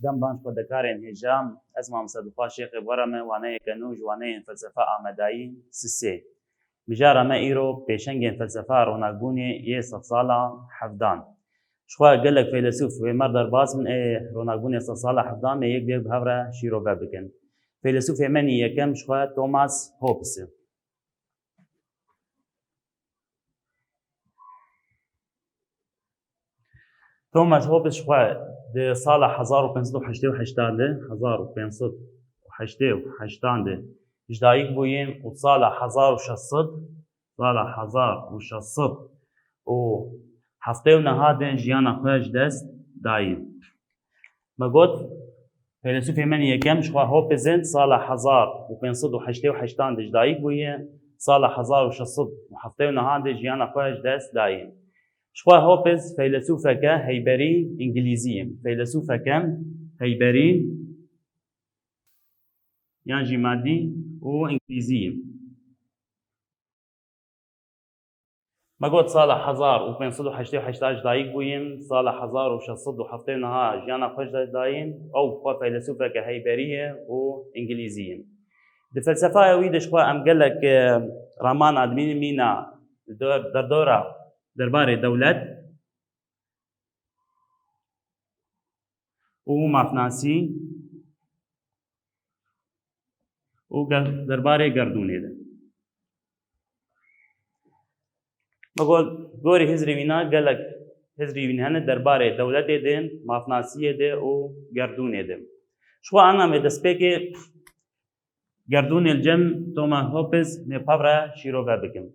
هجام بانش خود دکارن هجام از ما مصدقا شیخ ورمه وانه کنوج وانه فلسفه آمدایی سسه بجاره ما ایرو پیشنگ فلسفه روناقبونی یه سالا حفدان شخوا قالك فيلسوف ومردر باز من روناقبوني سالا حفدان ما یک بیگ بهوره شیرو بکن فيلسوف مني یکم شخوا توماس هوبس توماس هوبس شخوا ده سال 1588 جدایک بویم و سال 1600 و هفته و نهادن جیانا خوش دست دایم ما گفت فیلسوف من یکم شخوا هوبزن سال 1588 جدایک بویم سال 1600 و هفته و نهادن جیانا خوش دست دایم شخوا هوبز فيلسوفة هيبري إنجليزية فيلسوفة هيبري يعني مادي وإنجليزية ما قلت صالح حزار وبين صدو حشتاج دايق بوين صالح حزار وشصدو حفتينها جانا خوش داين أو فيلسوفة هيبرية وإنجليزية الفلسفة ويد شخوا أم قال لك رامان أدمين مينا دورة درباره دولت و مافناسی و درباره گردونه ده مقول گوری هزری وینا گلک هزری وینهن درباره دولت ده مافناسی ده و گردونه ده شو انا مدسپه که گردونه الجم توما هوبز مپاورا شیرو بکم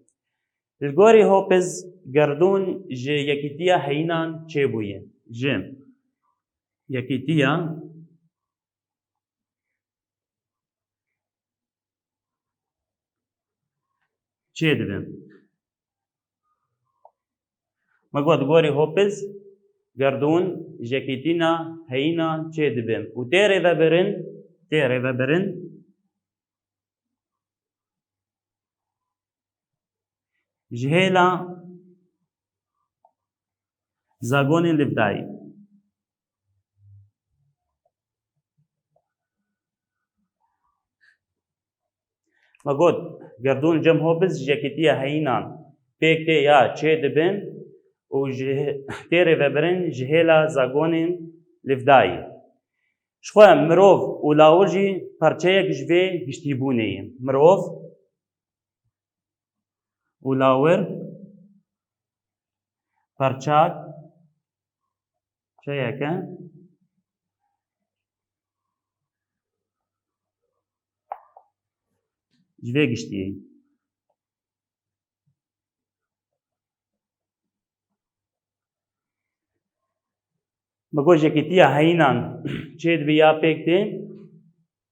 الگوری هوبز گردون ج یکیتیا هینان چه بویه ج یکیتیا چه دبن مگواد گوری هوبز گردون ج یکیتینا هینان چه دبن و تیره وبرن جهلا زاگون لبدای ما گفت گردون جم هوبز جکتیه هینان پیکته یا چه دبن و تیره وبرن جهلا زاگون لبدای شخوا مروف و لاوجی پرچه یک جوه گشتی بونه مروف و لاور پرچاک چه یکه جوه گشتیه مگو جکتیه هینان چید بیا پیکته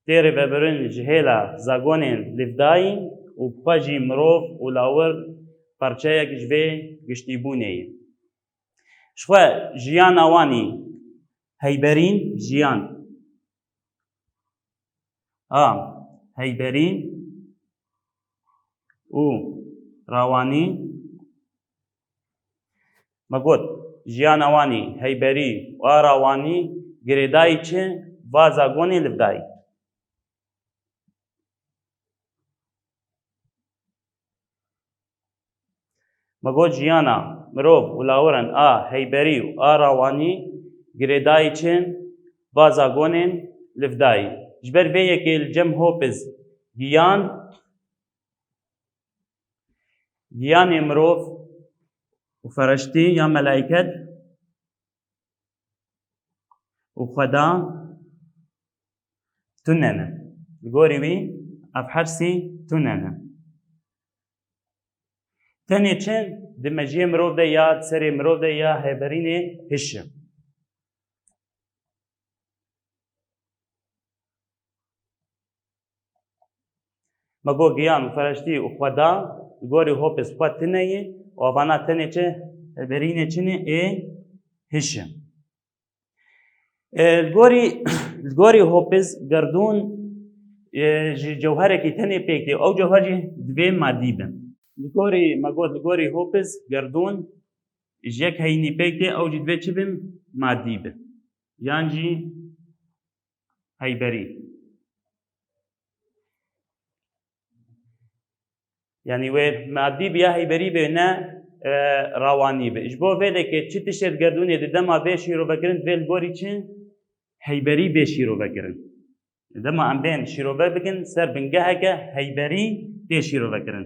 تیره ببرن جهلا زاگونین لفدایی و پاجی مروف و لاور پرچه یک جوه گشتی بونه شخوا جیان اوانی هیبرین جیان هیبرین و راوانی مگوت جیان اوانی هیبری و راوانی گریدایی چه و زاگونی لبدایی مگوت جیانا مروف و لاورن هیبری و راوانی گریدایی چه و زاگونی لبدایی جبر به یکی الجم هوپز گیان مروف و فرشتی یا ملائکت و خدا تننه گوری وی افحرسی تننه تنی چند دمجی مروف ده یا سری مروف ده یا هیبرینه هشه مگو گیان و فرشتی و خدا گوری هوپس خود تنهیه و افانا تنه چه هیبرینه چنه هشه الگوری هوپز گردون جوهره کی تنه پیکته او جوهری دوی مادی بن الگوری هوپز گردون جک هینی پیکته او جدوی چه بن مادی بن یعنی هەیبەری یعنی وێ مادی بیا هەیبەری بێ نە ڕاوانی بێ ji bo vê deke çi tişt gerdûnê di dema bê şîrovekirin vê li gorî çi heyberî bê şîrovekirin dema em bên şîrove bikin ser bingeheke heyberî tê şîrovekirin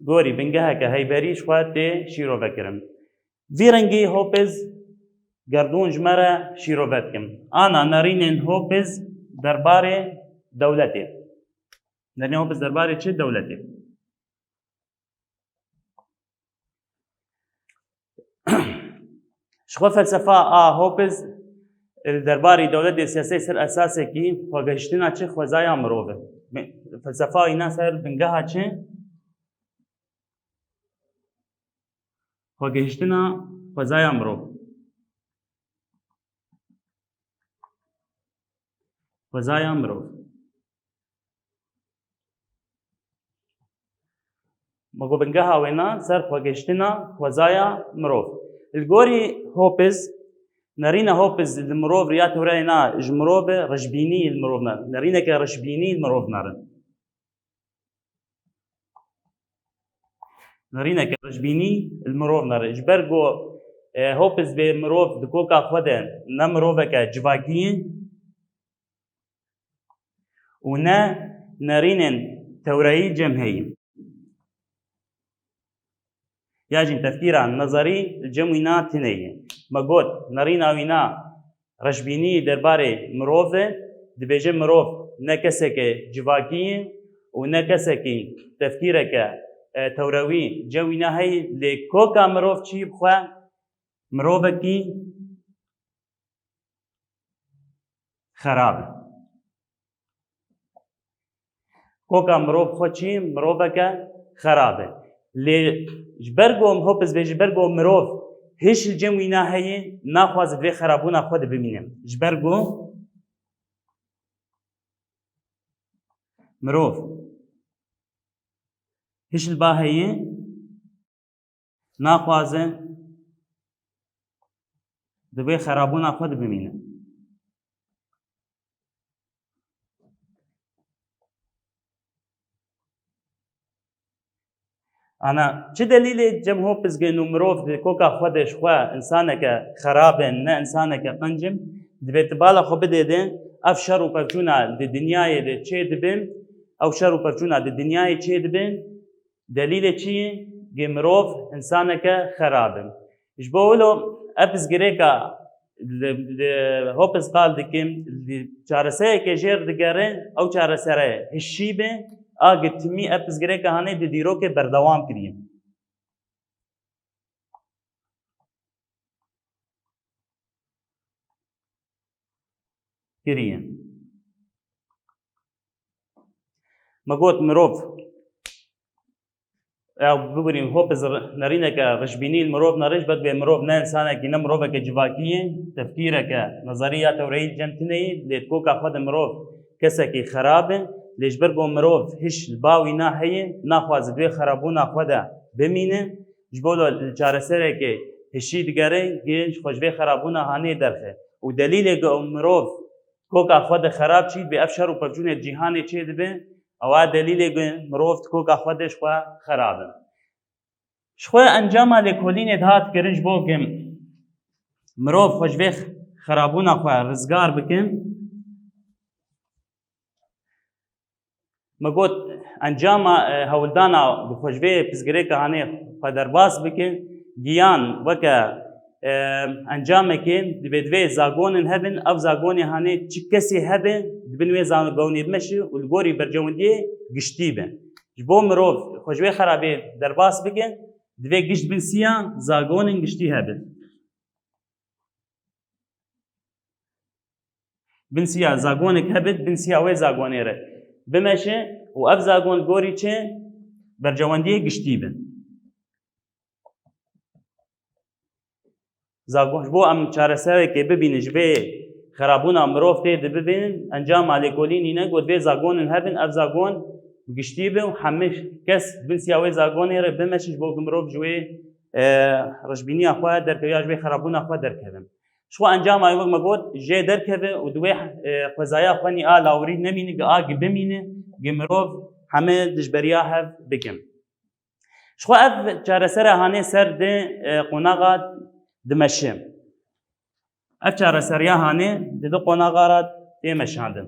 gorî bingeheke heyberî ji xwe tê şîrovekirin vî rengî hopez gerdûn ji me re şîrove dikim ana nerînên hopez derbarê dewletê nerînên hopez derbarê çi dewletê ji xwe felsefa a hopez li derbarê dewletê siyasê ser esasekî xwegihiştina çi xwezaya mirov e felsefa îna ser bingeha çi xwegihiştina xwezaya mirov xwezaya mirov مگو بنگها وینا سر خواگشتنا خزایا مروف الگوری هوپز نرينا هوپز المروف ريات ورينا جمروف رجبيني المروف نار نرينا كرجبيني المروف نار نرينا كرجبيني المروف نار جبرجو هوپز بمروف دكوكا خودن نمروف كجواكي ونا نرينن توري جمهي ياجين تفكير عن نظري الجموينا تنية ما قلت نرينا وينا رجبيني درباري مروفة دبيجي مروف نكسك جواكي ونكسك تفكيرك توروي جوينا هي لكوكا مروف چي بخوا مروفكي خراب كوكا مروف خو چي مروفك خرابه لی جبرگوم هوپز به جبرگو مروف هیچ الجموینا هی نخواز به خرابونا خود ببینم جبرگو مروف هیچ البا هی نخواز به خرابونا خود ببینم أنا چه دليل جمهور بزجنو مروف كوكا خودش خوا إنسانك خرابا نا إنسانك قنجم دبيت بالا خو بديدن أف شر وبرجونا دي دنياي دي چه دبن أو شر وبرجونا دي دنياي چه دبن دليل چي جمروف إنسانك خرابا إيش بقولو أبز جريكا هوبز قال دكيم چارسه كجير دگرن أو چارسه هشيبه آگه تمی اپس گره که هنه دیرو که بردوام کریم مگوت مروف او ببینیم هوپز نرینه که رشبینی المروف نرش بد به مروف نه انسانه که نه مروفه که جواکیه تفکیره که نظریات و رئیل جمتنه لیتکو که خود مروف کسی که خرابه لیش برگو مروف هیچ باوی نه هیه نخواز دوی خرابونا خدا بمینه جبولو چارسره که هیچی دیگره گیش خوشوی خرابونا هانه درخه و دلیل که مروف کوکا خود خراب چید به افشار و پرجون جهانی چید به او دلیل که مروف کوکا خودش خوا خرابه شخوی انجام لکولین ادهات کرنج بو که مروف خوشوی خرابونا خوا رزگار بکن مگوت انجام هولدانا بخوشوی پزگره که هنه پدرباس بکن گیان وکه انجام که دوی زاگونن هبن او زاگونی هنه چی کسی هبن دبنوی زاگونی بمشی و الگوری برجوندیه گشتی بن جبو مروف خوشوی خرابه درباس بکن دوی گشت بن سیا زاگونن گشتی هبن بن سیا زاگونک هبن بن سیا وی زاگونی ره بمشه و اف زاگون گوری چه برجواندیه گشتی بن زاگون بو ام چارسره که ببینی جبه خرابونا مروف تیده ببین انجام آلیکولینی نگو دوی زاگونن هبن اف زاگون گشتی بن و همه کس بن سیاوی زاگونی ره بمشه جبو مروف جوی رجبینی خوا درکه یا جوی خرابون خوا درکه شو انجام ایوگ مگود جه درکه و دوی خزایا خوانی لاوری نمینه گه آگی بمینه گه مروف همه دجبریا هف بکن شو اف چاره سر هانه سر ده قناغات دمشم اف چاره سریا هانه ده قناغات دمشاندن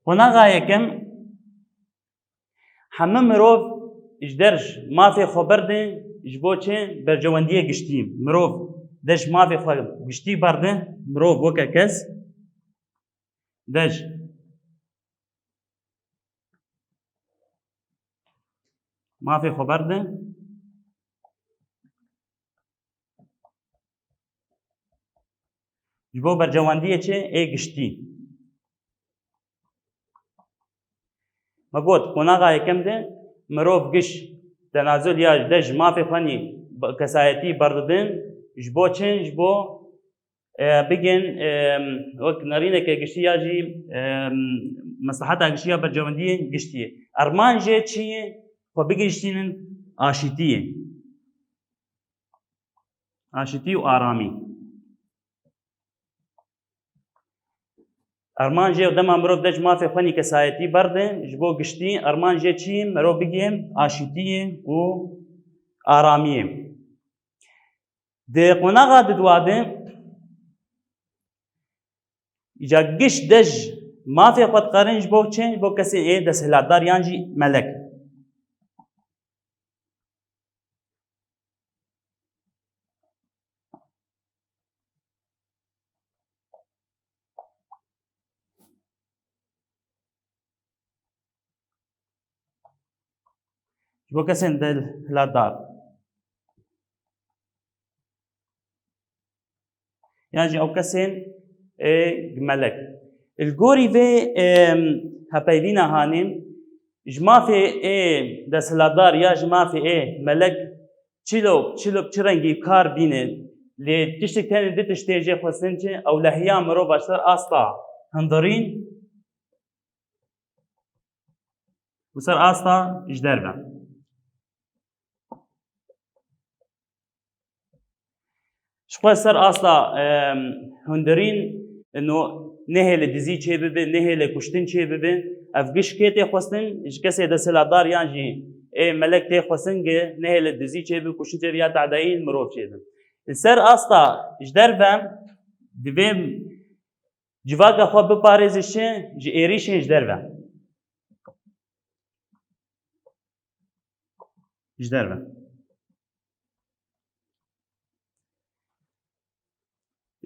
قناغا یکم همه مروف اجدرش مافی خبرده اجبو چه برجواندیه گشتیم مروف دش مافی گشتی برده مروف وکه کس دش مافی خبرده اجبو برجواندیه چه ای گشتی مگود قناغا یکم ده مروف گش تنازل یا دش مافی خانی کسایتی بردن جبو چن جبو بگن وقت نرینه که گشتی یا جی مصلحت گشتی یا برجواندی گشتیه ارمان جه چیه خو بگشتینن آشتیه آشتی و آرامی ارمان جه دم امروز دج مافی خونی کسایتی برده جبو گشتی ارمان جه چی مرو بگیم آشتیه و آرامیه ده قناغا ددواده اجا گش دج مافی خود قرنج بو چنج بو کسی ای دست هلادار یانجی ملک بو کسی دل هلادار یانجی او کسی ملک الگوری و هپیوینا هانیم جمافی دست هلادار یا جمافی ملک چلو بچرنگی کار بینه لی تشتک تانی دی تشتیجه خواستن چه او لحیام رو باشتر آستا هندارین و سر آستا اجدر بن شخواه سر آستا هندارین انو نهل دیزی چه ببین نهل کشتن چه ببین افگش که تی خواستن کسی دست هلادار یانجی ملک تی خواستن که نهل دیزی چه ببین کشتن چه یا تعدایین مروف چه ببین سر آستا اجدر بم دویم جواگا خواه بپارزشه جی ایریشن اجدر بم اجدر بم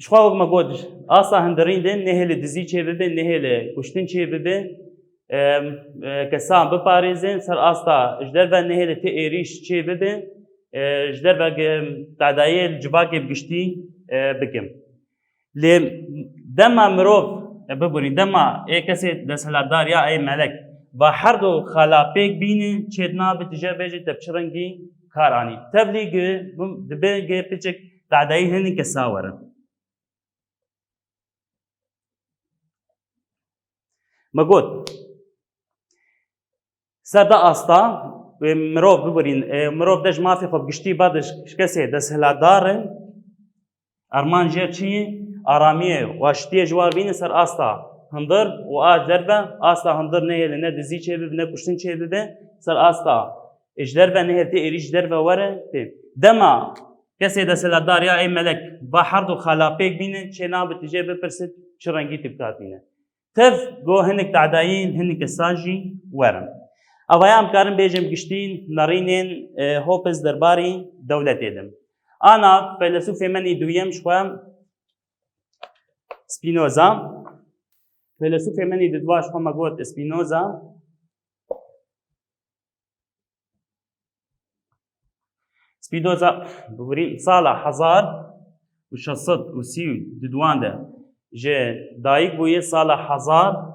شخواه ما گود آسا هندرین دن نهل دیزی چه ببین نهل کشتن چه ببین کسان بپارزن سر آستا اجدر بم نهل تی ایریش چه ببین اجدر بم تعدایل جواگی بگشتی بکم لی دما مروف ببورین دما ای کسی دست هلادار یا ای ملک با هر دو خلاپیک بینه چیدنا به تجربه تبشرنگی کارانی تبلیغ دبیگه پیچک تعدایی هنی کساورن مگود سر دا آستا مروف ببورین مروف دش مافی خوب گشتی بعدش کسی دست هلاداره ارمان جه چیه آرامیه و اشتیه جوار بینه سر آستا هندر و آج دربه آستا هندر نهیل نه دزی چه ببه نه کشتن چه ببه سر آستا اش دربه نهیل تی ایریش دربه وره دما کسی دست هلادار یا ای ملک با هر دو خلاپیک بینه چه نابه تیجه بپرسید چه رنگی تبکات بینه تف گو هنک تعدایین هنک ساجی ورم اوایام کارم بیجم گشتین نارینین هوپز درباری دولت ایدم انا فیلسوف منی دویم شوام سپینوزا فیلسوف منی ددواش خو مگوت سپینوزا سپینوزا بورین سال 1630 ددوان ده جه دایک بویه سال 1000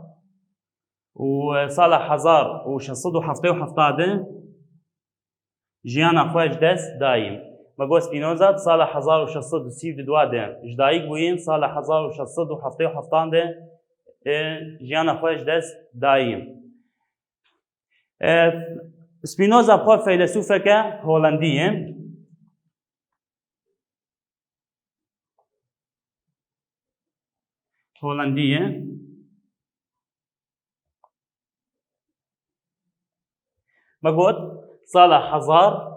و سال 1677 جیانا خواهش دست دایم مگو سپینوزا سال 1632 ده جدایک بویین سال 1677 ده ژیانە خۆش دەست داییم. سپینۆزا خۆ فەیلسوفەکە هۆڵەندیە. هۆڵەندیە. مەگوت ساڵە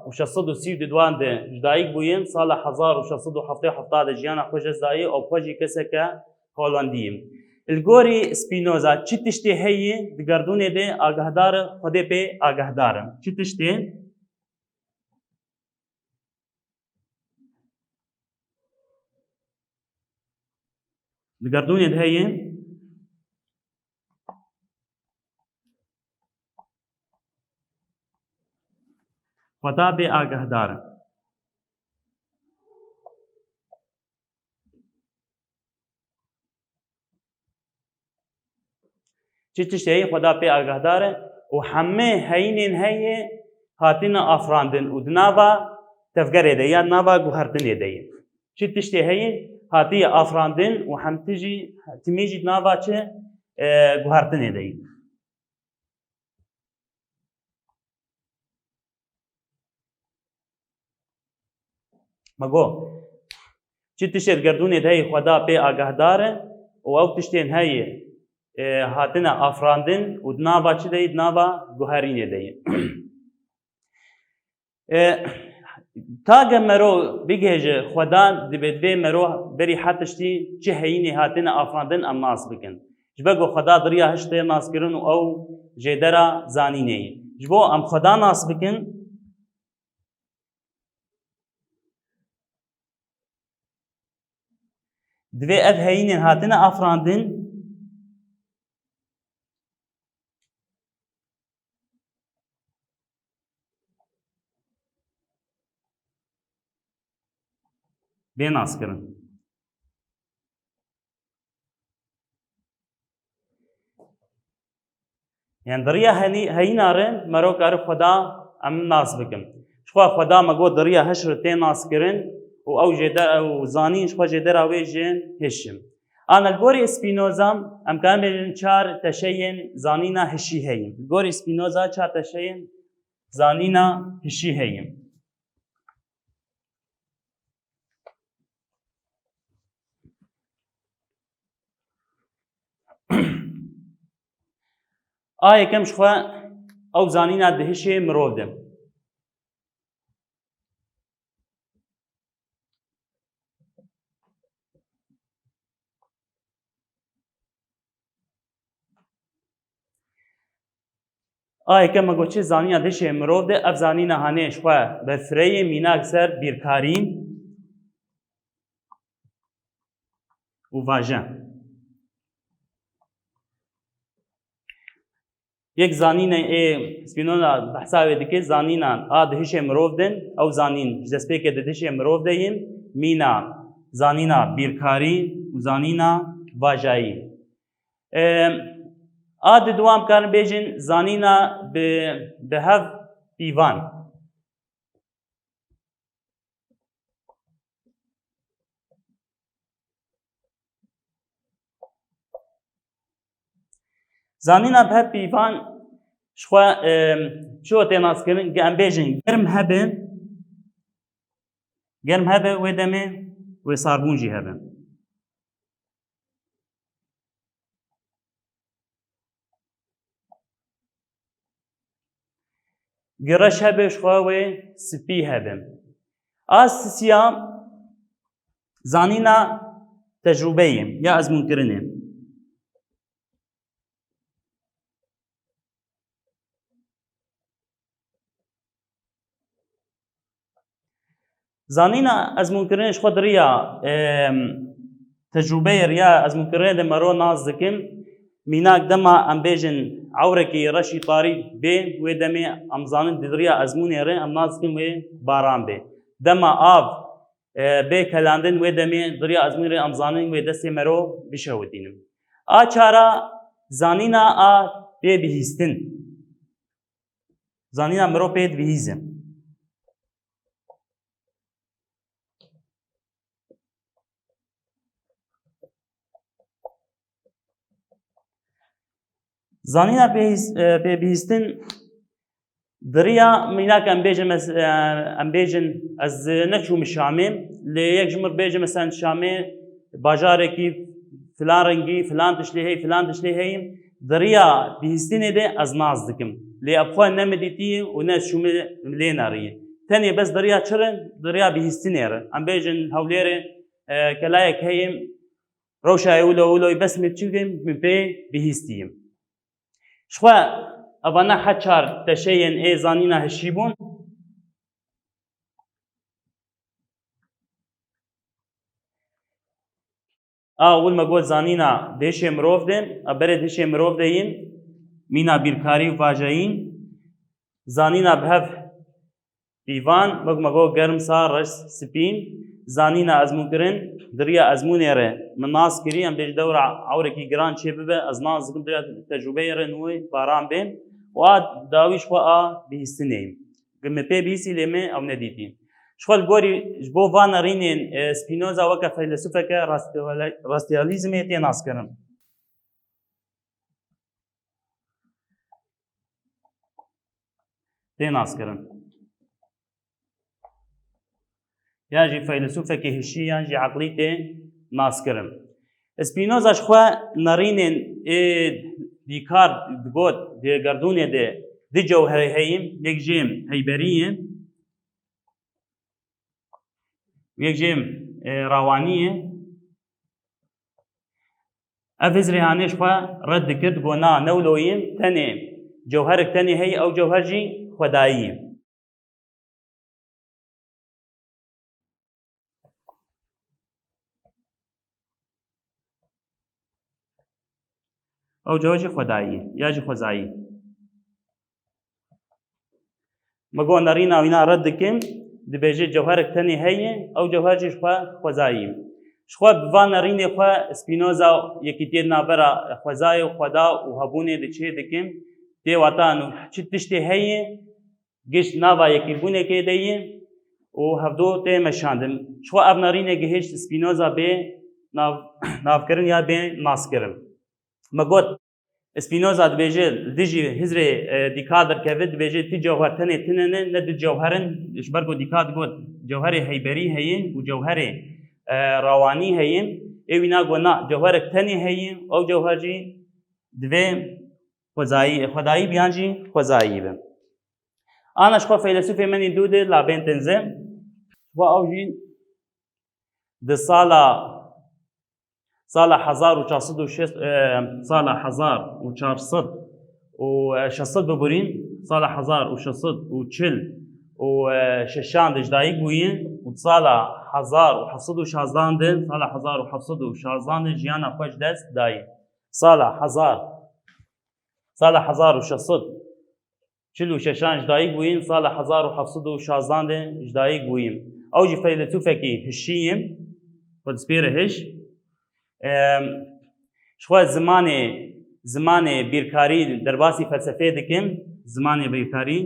1632 de ji dayîk bûyên sala 1677 de jiyana xwe ji dest daye û xwe jî keseke Holandiyê. Li gorî Spinoza çi tiştê heye di gerdûnê de agahdar Xwedê pê agahdar in? Çi tiştê? Di gerdûnê de heye Xweda pê agahdar in. Çi tiştê heye Xweda pê agahdar in û hemê heyînên heye hatine afirandin û di nava tevgerê de ya nava guhertinê de ye. Çi tiştê heye hatiye afirandin û timî jî nava çi guhertinê de ye. Mego çi tiştê di gerdûnê de heye Xweda pê agahdar in û ew tiştên heye hatine afirandin û di nava çi de ye? Di nava guherînê de ye. Tage merov bigêje Xweda dibe divê merov berî he tiştî çi heyînê hatine afirandin em nas bikin. Ji ber ku Xweda diriya hiştê naskirin û ew jêdera zanînê ye. Ji bo em Xweda nas bikin divê ev heyînên hatine afirandin bê naskirin. Yani diriya heyîna re merov kare Xweda em nas bikin. Ji xwe Xweda me got diriya hişt re tê naskirin û ew jêdera û zanîn ji xwe jêdera wê jê hişim. Ana li gorî Spinoza em karin bêjin çar teşeyên zanîna hişî heye. Li gorî Spinoza çar teşeyên zanîna hişî heye. A yekem ji xwe ew zanîna di hişê mirov de. A yekem me got çi zanîna di hişê mirov de ev zanîna hanê ji xwe bi fireyê mînak ser bîrkarî û vajen. Yek zanînê Spinoza behsa wê dike zanînan a di hişê mirov din ew zanîn ji destpêkê di hişê mirov de yên mîna zanîna bîrkarî û zanîna vajayî. A di duan karin bêjin zanîna bi hev pîvan. Zanîna bi hev pîvan ji xwe çi tê naskirin em bêjin germ hebe wê demê wê sarbûn jî hebe. Gireş hebe ji xwe wê spî hebe. A sisiya zanîna tecrûbeyê ya ezmûnkirinê. Zanîna ezmûnkirinê ji xwe diriya tecrûbeyê ya ezmûnkirinê de merov nas dikin mînak dema em bêjin ewrekî reşî tarî bê wê demê em zanin di diriya ezmûnê re em nas dikin wê baran bê. Dema av bê kelandin wê demê diriya ezmûnê re em zanin wê destê merov bişewitînin. A çara zanîna a pê bihîstin. Zanîna merov pê dibihîze. زانینا پێویستن دریا میناکە ئەم بێژن ئەس نەچووم شامێ لێ یەک ژمر بێژە مەسەن شامێ باژارێکی فلان ڕەنگی فلان تشت لێ هەی فلان تشت لێ هەیە دریا پێویستینێ دێ ئەس ناز دکم لێ ئەبخوا نەمەدیتیە و نەچووم لێ ناڕیە تەنێ بەس دریا چرە دریا پێویستینێرە ئەم بێژن هەولێرێ کەلایەک هەیە ڕەوشایە ولۆی بەسمێ چووگەیم من پێ پێویستیم شخوا ئەوانە حەچار تەشەیەن ئێ زانینا هەشی بوون ولمە گۆ زانینا دێشێ مرۆڤ دێن ئەبەرێ دێشێ مرۆڤ دەین مینا بیرکاری و واژەیین زانینا بهەف ئیڤان وەکمەگۆ گەرم سا ڕەش سپین زانینا ئەزمونکردن دریا ئەزمونێرە من ناز کردی ئەم بێژ دەورە عەورێکی گران چێ ببە ئەز ناز دکم دریا تەجروبەیەرە نوێی باران بێن وا داویش خوا بihîstineyim me pê bihîsî lê me ew nedîtîn ji gorî ji bo van rînên Spinoza weke feylesûfeke rastyalîzmê tê naskirin yan jî feylesûfekê hişî yan jî eqlî tê naskirin Spinoza ji xwe nerînên dîkar digot dê gerdûnê de di cewherê heyîn yek jêm heyberî ye yek jêm rawanî ye ev hêz rêhanê ji xwe red dikir got na newloyîn tenê cewherek tenê heye ew cewher jî xwedayî ye ew cewher jî xwedayî ye ya jî xwezayî me got nerîna wî na red dikim dibêje cewherek tenê heye ew cewher jî ji xwe xwezayî ye ji xwe bi van nerînê xwe Spinoza yekîtiyê navbera xwezayê û xweda û hebûnê de çê dikim tê wata çi tiştê heye giş nava yekîbûnekê de ye û hevdû tê meşandin ji xwe ev nerînê gihîşt Spinoza bê navkirin ya bê naskirin me got Spinoza dibêje dijî hizrê dîka derkeve dibêje tî cewher tenê tinene ne di cewherin ji ber ku dîka digot cewherê heyberî heye û cewherê rawanî heye ê wî nagot na cewherek tenê heye ew cewher jî divê xwedayî biyan jî xwezayî be ana ji xwe feylesûfê menî dû de labên tenze xwe ew jî di sala 1460 bibûrîn sala 1640 de ji dayîk bûyîn û sala 1716 de sala 1716 de jiyana xwe ji dest dayî sala 1646 ji dayîk bûyîn sala 1716 de ji dayîk bûyîn ew jî feylesûfekî hişî ye xwedespêre hiş ji xwe zimanê bîrkarî derbasî felsefeyê dikim zimanê bîrkarî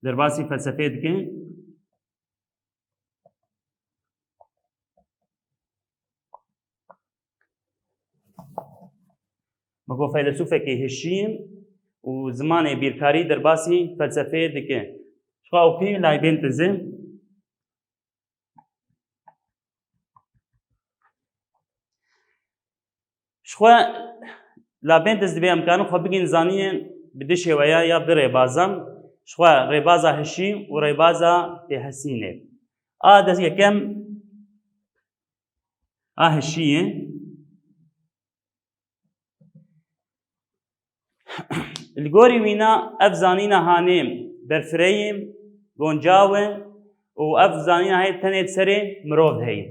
derbasî felsefeyê dikim me got feylesûfekî hişî û zimanê bîrkarî derbasî felsefeyê dike ji xwe ew kî laybên teze ji xwe labên tez dibê em karin xwe bigîn zanînên bi di şêweya ya bi rêbazan ji xwe rêbaza hişî û rêbaza pêhesînê dest yekem hişî ye li gorî wîna ev zanîna hanê berfireyê goncaw e û ev zanîna heye tenê li serê mirov heye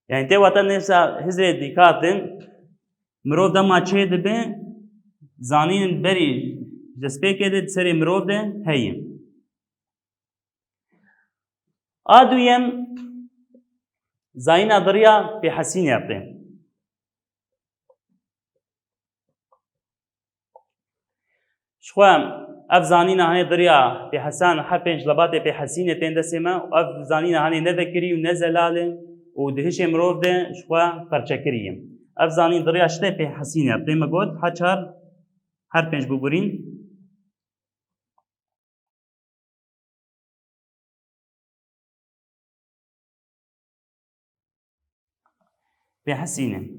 yani tê wata nêsa hizrê dîkatin mirov dema çê dibe zanînên berî destpêkê de li serê mirov de heye duyem zanîna diriya pêhesînê tê شخوا اف زانینا هنه دریا به حسن هر پنج لبات به حسینه تنده سما و اف زانینا هنه نذکری و نزلاله و دهش مروف ده شخوا پرچکریم اف زانین دریا شته به حسینه بدیم گود هر پنج ببرین به حسینه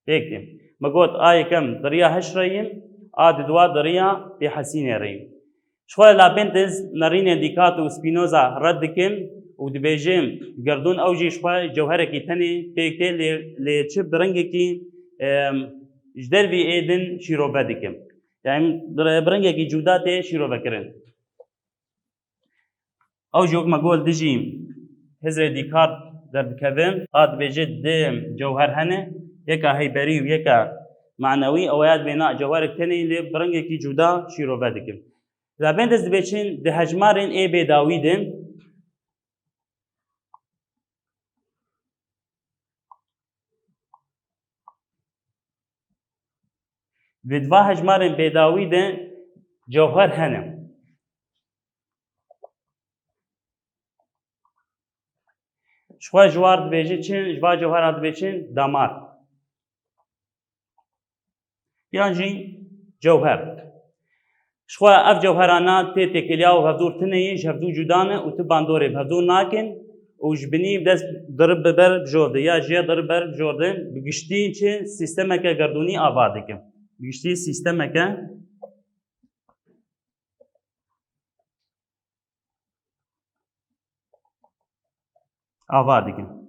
بكتم مقود كم دريا هش ريم دوا دريا بحسين ريم شوية لابنتز نارين ديكاتو سبينوزا ردكم ودبيجم قردون اوجي شوية جوهركي تاني بكتي لتشب برنجكي جدر في ايدن شيروبا دكم يعني برنجكي جوداتي شيروبا كرن اوجي مقول دجي هزر ديكات دردكذم بيجد جوهر هنه يكا هيبري ويكا معنوي اويات بناء جوهرك تاني اللي برنجكي جودا شيروبا دكم لابن دز بيچين ده هجمارين اي بيداويدن بدوا هجمارين بيداويدن جوهر هنم شوي جوار دبيجي چين جوا جوهر دبيچين دامار يعني جوهر شخوا اف جوهرانا تي كليا و هفدور تنيش هفدو جودانه و تباندوري هفدور ناكن وجبني بدس ضرب ببر بجورده يا جي ضرب ببر بجورده بگشتي چه سيستمك گردوني آبادك بگشتي سيستمك آبادك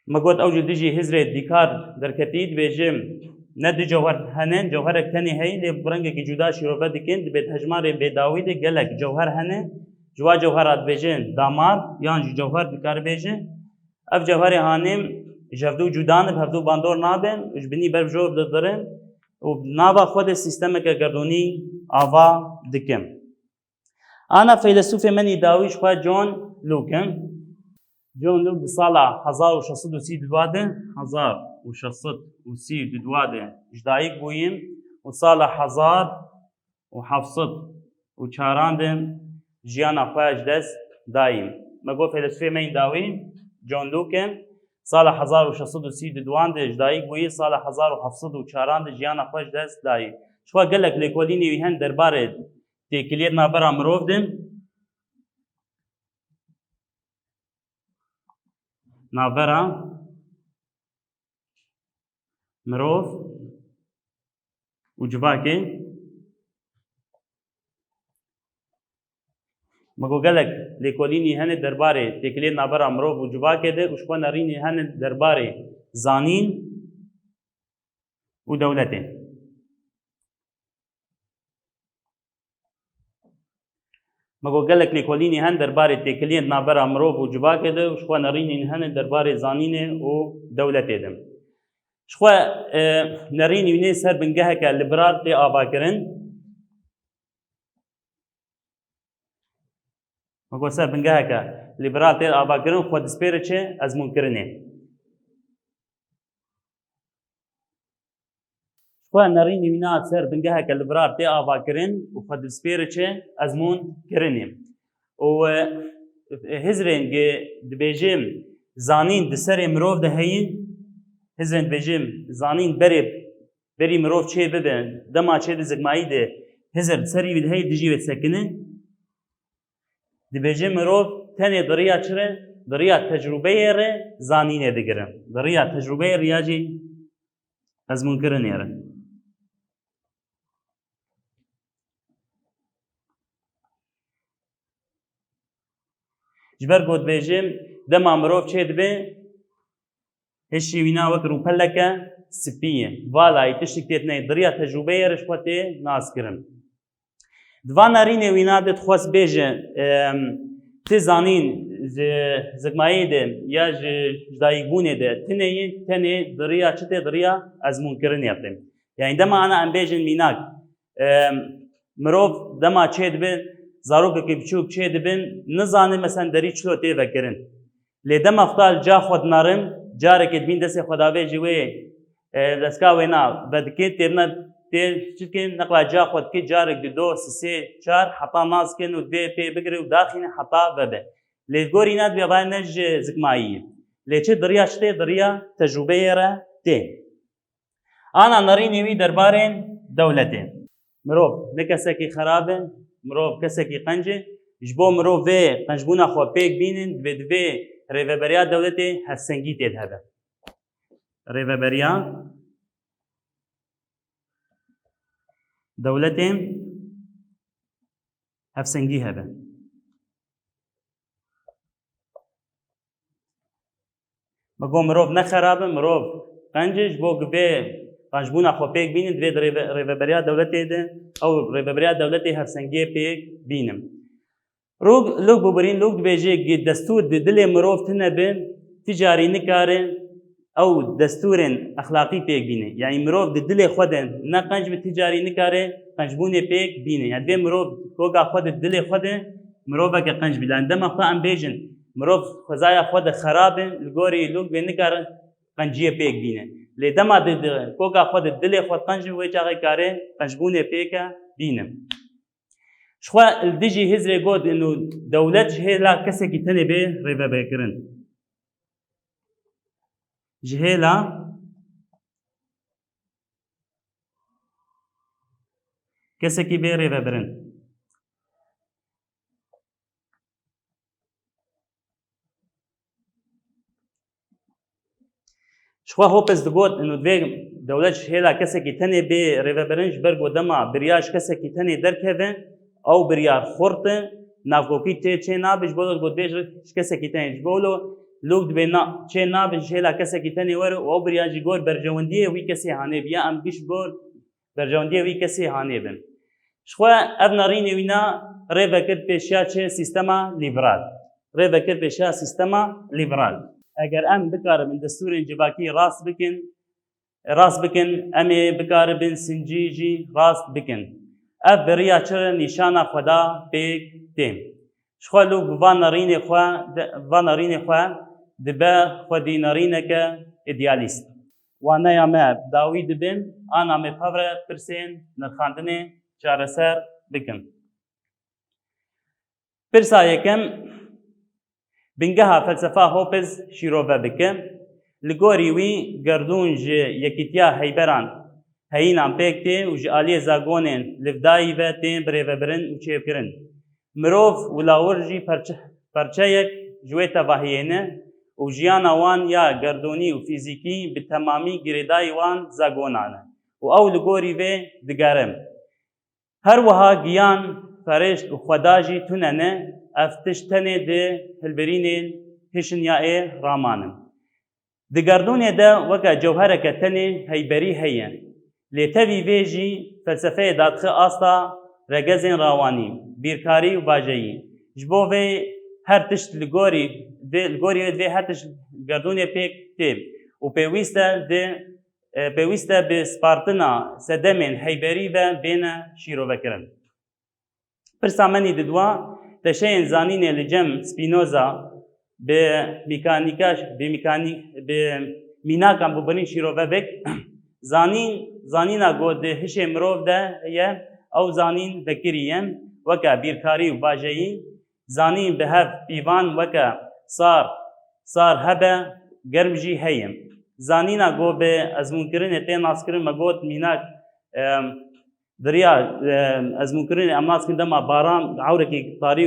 مقود اوجو دجي هزري ديكار دركتيد بيجم ند جوهر هنن جوهرك تاني هي اللي برنجك جدا شروبا دكين بيت هجمار بيداوي دي قالك جوهر هنن جوا جوهرات بيجن دامار يعني جوهر بكار بيجن اف جوهر هانم جفدو جودان بهفدو باندور نابن وجبني برجو بدرن ونابا خود سيستمك گردوني آوا دكم انا فيلسوف مني داويش خوا جون لوكن جون لوك بصالة 1632 1632 جدايك بويم وصالة 1704 جيانا خواج دس دايم مقو فيلسوفي مين داوي جون لوكن صالة 1632 جدايك بوي صالة 1704 جيانا خواج دس دايم شو قالك لكوليني ويهن دربارة تيكلير نابرا مروف دم نابرا مروف وجباكي مگو گلک لیکولینی هنه درباره تکلیه نابرا مروف وجباكي ده وشبه نارینی هنه درباره زانین و دولته مگو گلک لیکولینی هن درباره تکلیه نابرا مروف وجباكي ده وشبه نارینی هنه درباره زانین و دولته ده شخوا نارینی ونه سر بنگه که لیبرال تی آبا کرن مگو سر بنگه که لیبرال تی آبا کرن خود سپیره چه ازمون کرنه شخوا نارینی ونه سر بنگه که لیبرال تی آبا کرن و خود سپیره چه ازمون کرنه و هزرین دبیجیم زانین دسر مروف ده هین هزرین بجیم زانین بری مروف چه ببین دما چه دزگمایی ده هزر سری وید هی دجی وید سکنه دی بجیم مروف تنه دریا چره دریا تجربه ره زانینه دگرم دریا تجربه ریاجی از منکرن یاره جبر گود بجیم دما مروف چه دبه هشي وينا وكرو بلكا سبيه والا يتشكتت ني دريا تجربه رشوته ناس كرن دوا نارين وينا دت خواس بيجه تزانين زغمايد يا جدايبونه ده تني دريا چته دريا ازمون كرن ياتم يعني دما انا ام بيجن ميناك مروف دما چيد به زاروك كي بچوك چيد بن نزانه مثلا دري چلو تي وكرن لێ دەما فڵال جا خۆت نەڕم جارێکت بین دەسێ خۆداوێژی وێ دەستگا وێنا بەدکێت تێبنە تێچکن نەقلا جا خۆت بکەیت جارێک دو سێ چار حتا نازکەن و دوێ پێ بگرێ و داخینە حتا بەبێ لێ گۆری نات بێبای نەژ زگماییە لێچێ دڕیا شتێ دڕیا تەجوبەیەرە تێ ئانا نەڕینێوی دەربارێن دەولەتێن مرۆڤ نە کەسێکی خراپن مرۆڤ کەسێکی قەنجێ ji bo mirov vê qenjbûna xwe pêk bînin divê rêveberiya dewletê hevsengî tê hebe rêveberiya dewletê hevsengî hebe me got mirov ne xerab in mirov qenc e ji bo vê qenjbûna xwe pêk bînin divê rêveberiya dewletê de ew rêveberiya dewletê hevsengiyê pêk bînin لوگ ببرین لوگ دبیجه دستور دل مرۆڤ tune bi ticarî nikare ew desturên exlaqî pêk bîne yani mirov di dilê xwe de ne qenc bi ticarî nikare qencbûnê pêk bîne yani divê mirov goga xwe di dilê xwe de miroveke qenc bî yani dema xwe em bêjin mirov xwezaya xwe de xerab in li gorî lûg vê nikarin qenciyê pêk bîne lê dema goga xwe di dilê xwe qenc wê çaxê kare qencbûnê pêke bînin شخوا الدجی هزری گود انو دولت جهلا کسی کی تنه به ریوه بکرن جهلا کسی کی به ریوه برن شخوا هوپس دگود انو دوی دولت جهلا کسی کی تنه به ریوه برنج برگو دما بریاش کسی کی تنه درکه او بریار خورته نافگوکی چه نابش بولو گود بیش کسی کی تنش بولو لوگ دبی نا چه نابش هلا کسی کی تنی ور او بریاجی گور برجواندیه وی کسی هانه بیا ام بیش گور برجواندیه وی کسی هانه بن شخوا ابنارینی وینا ریوکت پیشیا چه سیستما لیبرال ریوکت پیشیا سیستما لیبرال اگر ام بکار من دستور انجباکی راست بکن امی بکار بن سنجیجی راست بکن اف بریا چرا نشانه خدا پیک دیم شخوا لوگ وانارین خوا دبه خودی نارینه که ایدیالیست وانه یا ما داوی دبیم آنا می پاوره پرسین نرخاندنه چارسر بکن پرسا یکم بنگها فلسفه هوپز شیروه بکن لگوری وی گردون جه یکیتیا هیبران هینام پێکتێ و ji aliyê zagonên livdayî ve tên birêvebirin û çêvkirin mirov wilawir jî perçeyek ji wê tevahiyê û jiyana wan ya gerdonî û fîzîkî bi temamî girêdayî wan zagonan e û ew li gorî vê digerin her wiha giyan ferêşt û xweda jî tune ne ev tişt tenê di hilberînên hişinyayê ramanin di gerdonê de weke cewhereke tenê heyberî heye لێ تەوی vêjî felsefeyê dadixi asta regezên rawanî bîrkarî û bajeyî ji bo vê her tişt li gorî wê divê her tişt gerdûnê pêk tê û pêwîst e bi spartina sedemên heyberî ve bêne şîrovekirin pirsa menî didwa teşeyên zanînê li cem Spinoza bi mînakan bûbirîn şîrovebek زانینا گود هشê mirov de ye ew zanîn vekirî ye weke bîrkarî û bajeyî zanîn bi hev pîvan weke sar hebe germ jî heye zanîna got bi ezmûnkirinê tê naskirin me got mînak diriya ezmûnkirinê em naskirin dema baran ewrekî tarî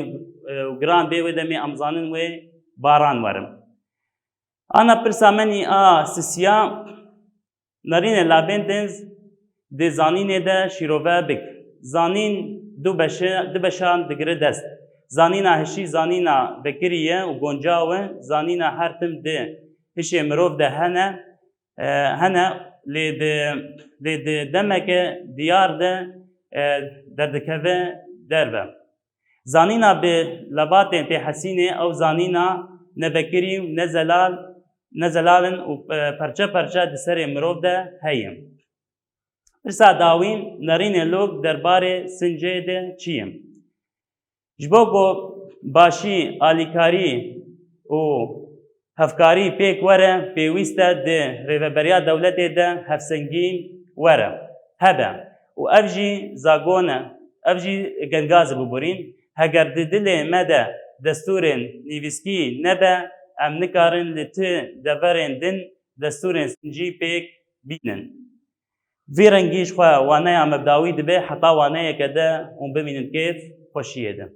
û giran bê wê demê em zanin wê baran werin ana pirsa menî a sisiya نرینه لابین دنز دی زانینه ده شیروه بک زانین دو بشان دگره دست زانینا هشی زانینا بکریه و گنجاوه زانینا هر تم ده هشی مروف ده هنه لی ده دمک دیار ده دردکوه دربه زانینا به لباتن پی حسینه او زانینا نبکری و نزلالن و پرچه دی سر مروف ده هیم پرسا داوین نرین لوگ درباره سنجه ده چیم جبو گو باشی آلیکاری و هفکاری پیک وره پیوسته ده ریوبریا دولته ده هفسنگین وره هبه و افجی زاگونه افجی گنگاز ببورین هگر دل مده دستورن نیویسکی نبه ام نکارن لته دورن دن دستورن سنجی پیک بینن وی رنگیش خواه وانه مبداوی دبه حتا وانه کده اون ببینن کیف خوشیه ده